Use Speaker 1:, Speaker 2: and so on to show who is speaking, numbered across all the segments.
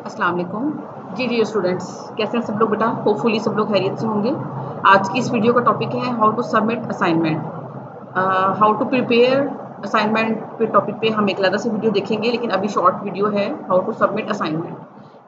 Speaker 1: अस्सलाम वालेकुम। जी dear students, कैसे हैं सब लोग बेटा? होपफुली सब लोग खैरियत से होंगे। आज की इस वीडियो का टॉपिक है how to submit assignment. How to prepare assignment पे टॉपिक पे हम एक अलग से वीडियो देखेंगे, लेकिन अभी शॉर्ट वीडियो है how to submit assignment.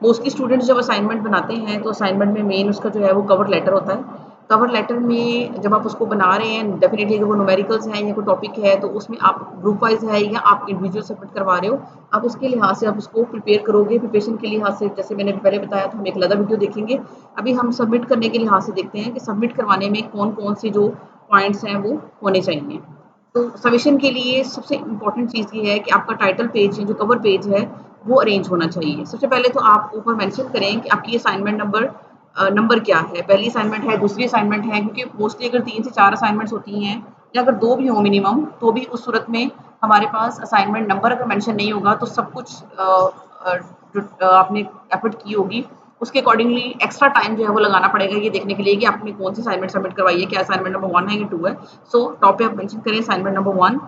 Speaker 1: Mostly students जब असाइनमेंट बनाते हैं तो असाइनमेंट में मेन उसका जो है वो कवर लेटर होता है। कवर लेटर में जब आप उसको बना रहे हैं, डेफिनेटली अगर वो न्यूमेरिकल्स हैं या कोई टॉपिक है तो उसमें आप ग्रुप वाइज है या आप इंडिविजुअल सबमिट करवा रहे हो, आप उसके लिहाज से आप उसको प्रिपेयर करोगे। प्रिपरेशन के लिहाज से जैसे मैंने पहले बताया था, हम एक अलग वीडियो देखेंगे। अभी हम सबमिट करने के लिहाज से देखते हैं कि सबमिट करवाने में कौन कौन से जो पॉइंट्स हैं वो होने चाहिए। तो सबमिशन के लिए सबसे इम्पोर्टेंट चीज़ ये है कि आपका टाइटल पेज जो कवर पेज है वो अरेंज होना चाहिए। सबसे पहले तो आप ऊपर मेंशन करें कि आपकी असाइनमेंट नंबर क्या है, पहली असाइनमेंट है, दूसरी असाइनमेंट है, क्योंकि मोस्टली अगर 3 से 4 असाइनमेंट्स होती हैं या अगर 2 भी हो मिनिमम, तो भी उस सूरत में हमारे पास असाइनमेंट नंबर अगर मेंशन नहीं होगा तो सब कुछ जो आपने एफर्ट की होगी उसके अकॉर्डिंगली एक्स्ट्रा टाइम जो है वो लगाना पड़ेगा ये देखने के लिए कि आपने कौन सी असाइनमेंट सबमिट करवाई है, क्या असाइनमेंट नंबर 1 है या 2 है। सो टॉप पे आप मेंशन करें असाइनमेंट नंबर 1,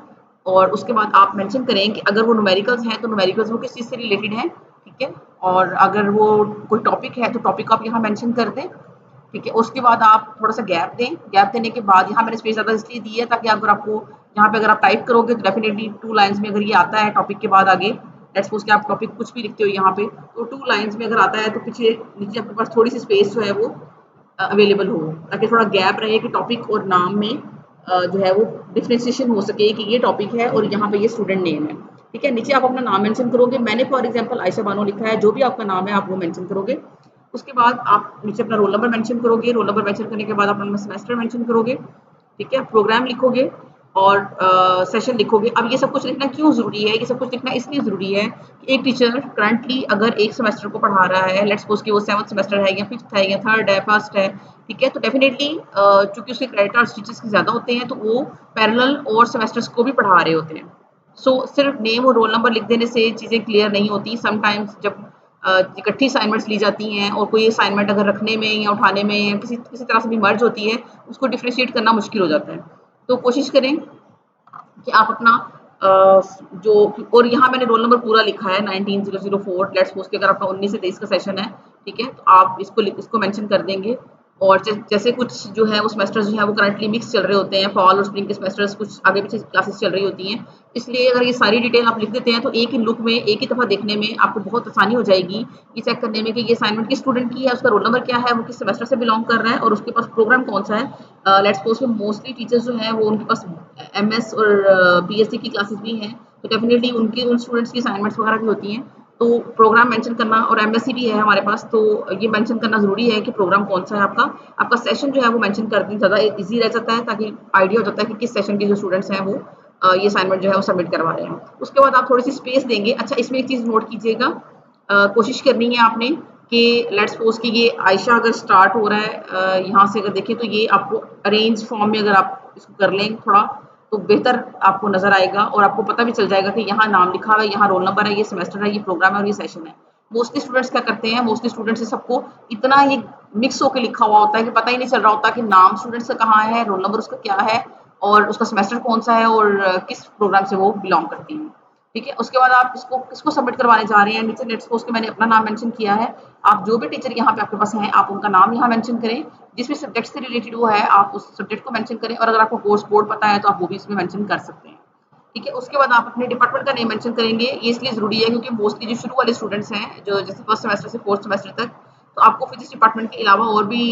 Speaker 1: और उसके बाद आप मेंशन करें कि अगर वो न्यूमेरिकल्स हैं तो न्यूमेरिकल्स वो किस चीज़ से रिलेटेड है, ठीक है। और अगर वो कोई टॉपिक है तो टॉपिक आप यहाँ मेंशन कर दें, ठीक है। उसके बाद आप थोड़ा सा गैप दें। गैप देने के बाद यहाँ मैंने स्पेस ज़्यादा इसलिए दी है ताकि अगर आपको यहाँ पे अगर आप टाइप करोगे तो डेफिनेटली 2 लाइन्स में अगर ये आता है टॉपिक के बाद आगे, लेट्स सपोज कि आप टॉपिक कुछ भी लिखते हो यहाँ पे, तो 2 लाइन्स में अगर आता है तो पीछे नीचे आपके पास थोड़ी सी स्पेस जो है वो अवेलेबल हो, ताकि थोड़ा गैप रहे कि टॉपिक और नाम में जो है वो डिफ्रेंसिएशन हो सके कि ये टॉपिक है और यहाँ पे ये स्टूडेंट नेम है, ठीक है। नीचे आप अपना नाम मेंशन करोगे। मैंने फॉर एग्जांपल आयशा बानो लिखा है, जो भी आपका नाम है आप वो मेंशन करोगे। उसके बाद आप नीचे अपना रोल नंबर मेंशन करोगे। रोल नंबर मेंशन करने के बाद आप अपना सेमेस्टर मेंशन करोगे, ठीक है। प्रोग्राम लिखोगे और सेशन लिखोगे। अब ये सब कुछ लिखना क्यों ज़रूरी है? ये सब कुछ लिखना इसलिए ज़रूरी है कि एक टीचर करंटली अगर एक सेमेस्टर को पढ़ा रहा है, लेट्स सपोज कि वो 7th सेमेस्टर है या 5th है या 3rd है, 1st है, ठीक है, तो डेफिनेटली चूँकि उसके क्रेडिट आवर्स टीचर्स के ज़्यादा होते हैं तो वो पैरेलल और सेमेस्टर्स को भी पढ़ा रहे होते हैं। सो सिर्फ नेम और रोल नंबर लिख देने से चीज़ें क्लियर नहीं होती। समटाइम्स जब इकट्ठी असाइनमेंट्स ली जाती हैं और कोई असाइनमेंट अगर रखने में या उठाने में या किसी किसी तरह से भी मर्ज होती है, उसको डिफरेंशिएट करना मुश्किल हो जाता है। तो कोशिश करें कि आप अपना जो, और यहाँ मैंने रोल नंबर पूरा लिखा है 19004, लेट्स सपोज कि अगर आपका 19 से 23 का सेशन है, ठीक है, तो आप इसको मेंशन कर देंगे। और जैसे कुछ जो है वो सेमेस्टर्स जो है वो करंटली मिक्स चल रहे होते हैं, फॉल और स्प्रिंग के सेमेस्टर्स कुछ आगे पीछे क्लासेस चल रही होती हैं, इसलिए अगर ये सारी डिटेल आप लिख देते हैं तो एक ही लुक में एक ही दफ़ा देखने में आपको बहुत आसानी हो जाएगी ये चेक करने में कि ये असाइनमेंट किस स्टूडेंट की है, उसका रोल नंबर क्या है, वो किस सेमेस्टर से बिलोंग कर रहा है और उसके पास प्रोग्राम कौन सा है। लेट्स सपोज कि मोस्टली टीचर्स जो हैं वो उनके पास एमएस और पीएचडी की क्लासेस भी हैं, तो डेफिनेटली उन स्टूडेंट्स की असाइनमेंट्स वगैरह भी होती हैं। तो प्रोग्राम मेंशन करना, और एमएससी भी है हमारे पास, तो ये मेंशन करना ज़रूरी है कि प्रोग्राम कौन सा है आपका। आपका सेशन जो है वो मेंशन कर दें, ज़्यादा ईजी रह जाता है ताकि आइडिया हो जाता है कि किस सेशन के जो स्टूडेंट्स हैं वो ये असाइनमेंट जो है वो सबमिट करवा रहे हैं। उसके बाद आप थोड़ी सी स्पेस देंगे। अच्छा, इसमें एक चीज़ नोट कीजिएगा, कोशिश करनी है आपने कि लेट्स सपोज कि ये आयशा अगर स्टार्ट हो रहा है यहाँ से अगर देखें तो ये आपको अरेंज फॉर्म में अगर आप इसको कर लें थोड़ा, तो बेहतर आपको नज़र आएगा और आपको पता भी चल जाएगा कि यहाँ नाम लिखा हुआ है, यहाँ रोल नंबर है, ये सेमेस्टर है, ये प्रोग्राम है और ये सेशन है। मोस्टली स्टूडेंट्स क्या करते हैं, मोस्टली स्टूडेंट्स सबको इतना ये मिक्स होकर लिखा हुआ होता है कि पता ही नहीं चल रहा होता कि नाम स्टूडेंट्स का कहाँ है, रोल नंबर उसका क्या है और उसका सेमेस्टर कौन सा है और किस प्रोग्राम से वो बिलोंग करती है, ठीक है। उसके बाद आप किसको सबमिट करवाने जा रहे हैं, नीचे लेट्स सपोज कि मैंने अपना नाम मेंशन किया है। आप जो भी टीचर यहाँ पे आपके पास हैं आप उनका नाम यहाँ मेंशन करें, जिस भी सब्जेक्ट से रिलेटेड वो है आप उस सब्जेक्ट को मेंशन करें, और अगर आपको कोर्स कोड पता है तो आप वो भी इसमें मेंशन कर सकते हैं, ठीक है। उसके बाद आप अपने डिपार्टमेंट का नेम मेंशन करेंगे। ये इसलिए ज़रूरी है क्योंकि मोस्टली जो शुरू वाले स्टूडेंट्स हैं जो जैसे फर्स्ट सेमेस्टर से फोर्थ सेमेस्टर तक, तो आपको फिजिक्स डिपार्टमेंट के अलावा और भी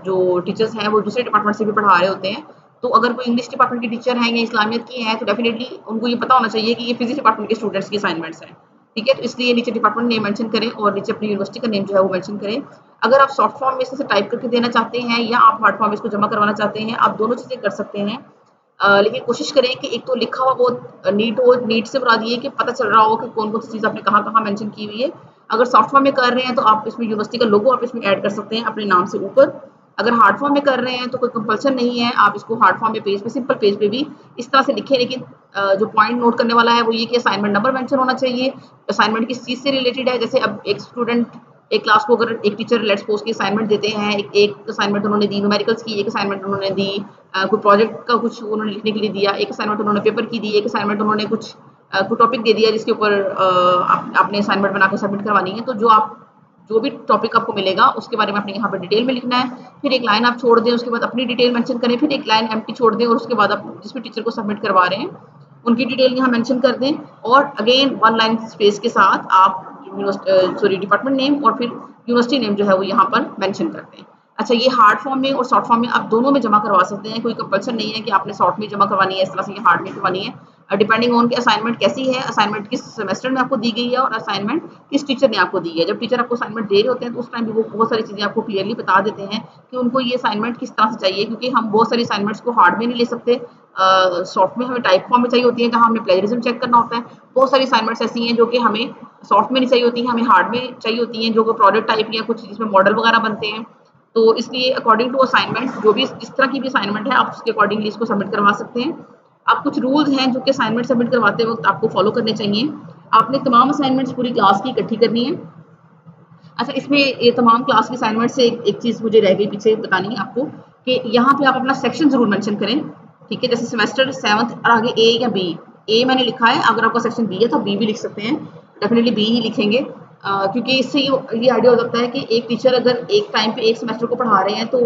Speaker 1: जो टीचर्स हैं वो दूसरे डिपार्टमेंट से भी पढ़ा रहे होते हैं। तो अगर कोई इंग्लिश डिपार्टमेंट के टीचर हैं या इस्लामियत की हैं तो डेफिनेटली उनको ये पता होना चाहिए कि ये फिजिक्स डिपार्टमेंट के स्टूडेंट्स की असाइनमेंट्स हैं, ठीक है। तो इसलिए नीचे डिपार्टमेंट नेम मेंशन करें और नीचे अपनी यूनिवर्सिटी का नेम जो है वो मेंशन करें। अगर आप सॉफ्ट फॉर्म में इससे टाइप करके देना चाहते हैं या आप हार्ड फॉर्म में इसको जमा करवाना चाहते हैं, आप दोनों चीज़ें कर सकते हैं। लेकिन कोशिश करें कि एक तो लिखा हुआ बहुत नीट हो, नीट से मुराद ये कि पता चल रहा हो कि कौन-कौन सी चीज़ आपने कहाँ-कहाँ मेंशन की हुई है। अगर सॉफ्ट फॉर्म में कर रहे हैं तो आप इसमें यूनिवर्सिटी का लोगो आप इसमें ऐड कर सकते हैं अपने नाम से ऊपर। अगर हार्ड फॉर्म में कर रहे हैं तो कोई कंपल्शन नहीं है, आप इसको हार्ड फॉर्म में पेज पे सिंपल पेज पे भी इस तरह से लिखें, लेकिन जो पॉइंट नोट करने वाला है वो ये कि असाइनमेंट नंबर मेंशन होना चाहिए। असाइनमेंट किस चीज़ से रिलेटेड है, जैसे अब एक स्टूडेंट एक क्लास को अगर एक टीचर लेट्स सपोज की असाइनमेंट देते हैं, एक असाइनमेंट उन्होंने दी न्यूमेरिकल्स की, एक असाइनमेंट उन्होंने दी कोई प्रोजेक्ट का कुछ उन्होंने लिखने के लिए दिया, एक असाइनमेंट उन्होंने पेपर की दी, एक असाइनमेंट उन्होंने कुछ टॉपिक दे दिया जिसके ऊपर आपने असाइनमेंट बना के सबमिट करवानी है। तो जो आप जो भी टॉपिक आपको मिलेगा उसके बारे में आपने यहाँ पर डिटेल में लिखना है। फिर एक लाइन आप छोड़ दें, उसके बाद अपनी डिटेल मेंशन करें, फिर एक लाइन एम्प्टी छोड़ दें और उसके बाद आप जिस भी टीचर को सबमिट करवा रहे हैं उनकी डिटेल यहाँ मेंशन कर दें और अगेन 1 लाइन स्पेस के साथ आप डिपार्टमेंट नेम और फिर यूनिवर्सिटी नेम जो है वो यहाँ पर मेंशन कर दें। अच्छा, ये हार्ड फॉर्म में और शॉर्ट फॉर्म में आप दोनों में जमा करवा सकते हैं, कोई कंपल्सन नहीं है कि आपने शॉर्ट में जमा करवानी है, इस तरह से हार्ड में करवानी है। डिपेंडिंग ऑन कि असाइनमेंट कैसी है, असाइनमेंट किस सेमेस्टर में आपको दी गई है और असाइनमेंट किस टीचर ने आपको दी है। जब टीचर आपको असाइनमेंट दे रहे होते हैं तो उस टाइम भी वो बहुत सारी चीज़ें आपको क्लियरली बता देते हैं कि उनको ये असाइनमेंट किस तरह से चाहिए, क्योंकि हम बहुत सारी असाइनमेंट्स को हार्ड में नहीं ले सकते, सॉफ्ट में हमें टाइप फॉर्म में चाहिए होती है जहाँ हमें प्लेजरिज्म चेक करना होता है। बहुत सारी असाइनमेंट्स ऐसी हैं जो कि हमें सॉफ्ट में नहीं चाहिए होती हैं, हमें हार्ड में चाहिए होती हैं, जो कि प्रोडक्ट टाइप या कुछ जिसमें मॉडल वगैरह बनते हैं। तो इसलिए अकॉर्डिंग टू असाइनमेंट जो भी जिस तरह की भी असाइनमेंट है आप उसके अकॉर्डिंगली इसको सबमिट करवा सकते हैं। आप कुछ रूल्स हैं जो कि असाइनमेंट सबमिट करवाते वक्त आपको फॉलो करने चाहिए। आपने तमाम असाइनमेंट्स पूरी क्लास की इकट्ठी करनी है। अच्छा, इसमें ये तमाम क्लास की असाइनमेंट से एक चीज़ मुझे रह गई पीछे बतानी है आपको कि यहाँ पे आप अपना सेक्शन जरूर मेंशन करें, ठीक है। जैसे सेमेस्टर 7th और आगे ए या बी, ए मैंने लिखा है, अगर आपका सेक्शन बी है तो बी भी लिख सकते हैं, डेफिनेटली बी ही लिखेंगे, क्योंकि इससे ये आइडिया हो सकता है कि एक टीचर अगर एक टाइम पे एक सेमेस्टर को पढ़ा रहे हैं तो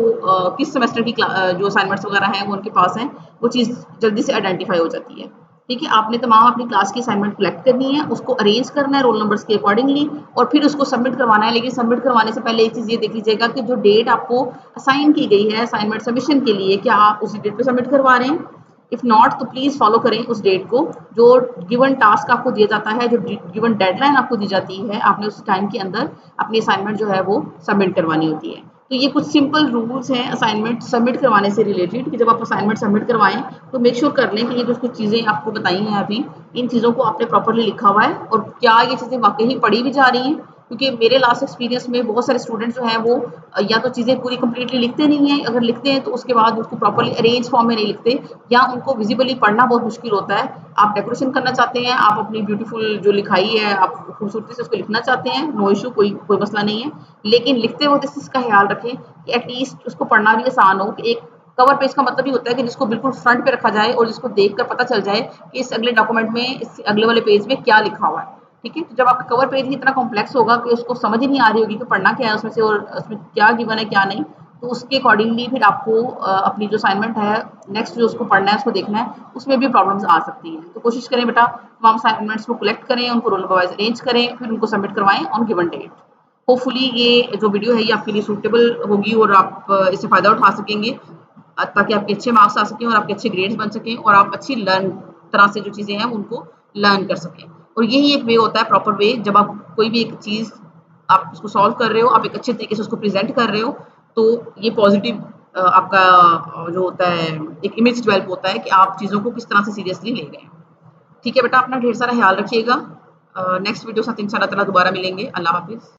Speaker 1: किस सेमेस्टर की जो असाइनमेंट्स वगैरह हैं वो उनके पास हैं, वो चीज़ जल्दी से आइडेंटिफाई हो जाती है, ठीक है। आपने तमाम अपनी क्लास की असाइनमेंट कलेक्ट करनी है, उसको अरेंज करना है रोल नंबर्स के अकॉर्डिंगली और फिर उसको सबमिट करवाना है। लेकिन सबमिट करवाने से पहले एक चीज़ ये देख लीजिएगा कि जो डेट आपको असाइन की गई है असाइनमेंट सबमिशन के लिए, क्या आप उसी डेट पे सबमिट करवा रहे हैं। इफ़ नॉट तो प्लीज़ फॉलो करें उस डेट को, जो गिवन टास्क आपको दिया जाता है, जो गिवन डेडलाइन आपको दी जाती है, आपने उस टाइम के अंदर अपनी असाइनमेंट जो है वो सबमिट करवानी होती है। तो ये कुछ सिंपल रूल्स हैं असाइनमेंट सबमिट करवाने से रिलेटेड कि जब आप असाइनमेंट सबमिट करवाएं तो मेक श्योर कर लें कि ये जो कुछ चीज़ें आपको बताई हैं अभी, इन चीज़ों को आपने प्रॉपरली लिखा हुआ है और क्या ये चीज़ें वाकई पढ़ी भी जा रही हैं। क्योंकि मेरे लास्ट एक्सपीरियंस में बहुत सारे स्टूडेंट्स जो हैं वो या तो चीज़ें पूरी कंप्लीटली लिखते नहीं हैं, अगर लिखते हैं तो उसके बाद उसको प्रॉपरली अरेंज फॉर्म में नहीं लिखते, या उनको विजिबली पढ़ना बहुत मुश्किल होता है। आप डेकोरेशन करना चाहते हैं, आप अपनी ब्यूटीफुल जो लिखाई है आप खूबसूरती से उसको लिखना चाहते हैं, नो इशू, कोई मसला नहीं है, लेकिन लिखते वक्त इस चीज़ का ख्याल रखें कि एटलीस्ट उसको पढ़ना भी आसान हो। कि एक कवर पेज का मतलब ही होता है कि जिसको बिल्कुल फ्रंट पे रखा जाए और जिसको देखकर पता चल जाए कि इस अगले डॉक्यूमेंट में, इस अगले वाले पेज में क्या लिखा हुआ है, ठीक है। तो जब आपका कवर पेज ही इतना कॉम्प्लेक्स होगा कि उसको समझ ही नहीं आ रही होगी कि पढ़ना क्या है उसमें से और उसमें क्या गिवन है क्या नहीं, तो उसके अकॉर्डिंगली फिर आपको अपनी जो असाइनमेंट है नेक्स्ट जो उसको पढ़ना है उसको देखना है, उसमें भी प्रॉब्लम्स आ सकती हैं। तो कोशिश करें बेटा तमाम असाइनमेंट्स को कलेक्ट करें, उनको रोल नंबर वाइज अरेंज करें, फिर उनको सबमिट करवाएं ऑन गिवन डेट। होपफुली ये जो वीडियो है ये आपके लिए सूटेबल होगी और आप इससे फ़ायदा उठा सकेंगे, ताकि आपके अच्छे मार्क्स आ सकें और आपके अच्छे ग्रेड्स बन सकें और आप अच्छी तरह से जो चीज़ें हैं उनको लर्न कर सकें। और यही एक वे होता है प्रॉपर वे, जब आप कोई भी एक चीज़ आप उसको सॉल्व कर रहे हो, आप एक अच्छे तरीके से उसको प्रेजेंट कर रहे हो, तो ये पॉजिटिव आपका जो होता है एक इमेज डेवलप होता है कि आप चीज़ों को किस तरह से सीरियसली ले गए। ठीक है बेटा, अपना ढेर सारा ख्याल रखिएगा। नेक्स्ट वीडियो साथ इंशाल्लाह ताला दोबारा मिलेंगे। अल्लाह हाफिज़।